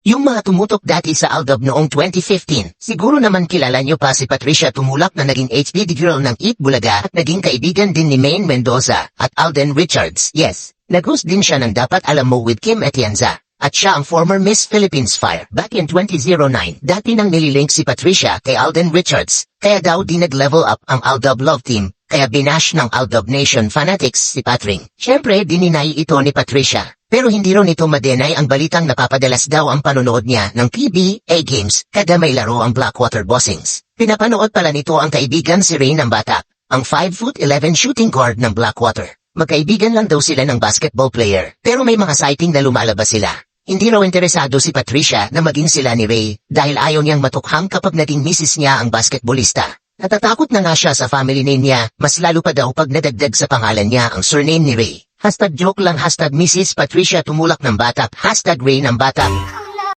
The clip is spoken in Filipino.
Yung mga tumutok dati sa Aldab noong 2015, siguro naman kilala nyo pa si Patricia Tumulak na naging HD girl ng Eat Bulaga at naging kaibigan din ni Maine Mendoza at Alden Richards. Yes, nag-host din siya ng Dapat Alam Mo with Kim Atienza. At siya ang former Miss Philippines Fire back in 2009. Dati nang nililink si Patricia kay Alden Richards, kaya daw di nag-level up ang Aldab Love Team, kaya binash ng Aldab Nation fanatics si Patring. Siyempre, dininay ito ni Patricia. Pero hindi ron ito madenay ang balitang napapadalas daw ang panonood niya ng PBA Games kada may laro ang Blackwater Bossings. Pinapanood pala nito ang kaibigan si Rain ng bata, ang 5'11" shooting guard ng Blackwater. Magkaibigan lang daw sila ng basketball player, pero may mga sighting na lumalabas sila. Hindi raw interesado si Patricia na maging sila ni Ray dahil ayaw niyang matukhang kapag naging misis niya ang basketballista. Natatakot na nga siya sa family name niya, mas lalo pa daw pag nadagdag sa pangalan niya ang surname ni Ray. #joke lang #Mrs. Patricia Tumulak ng bata, #Ray ng bata.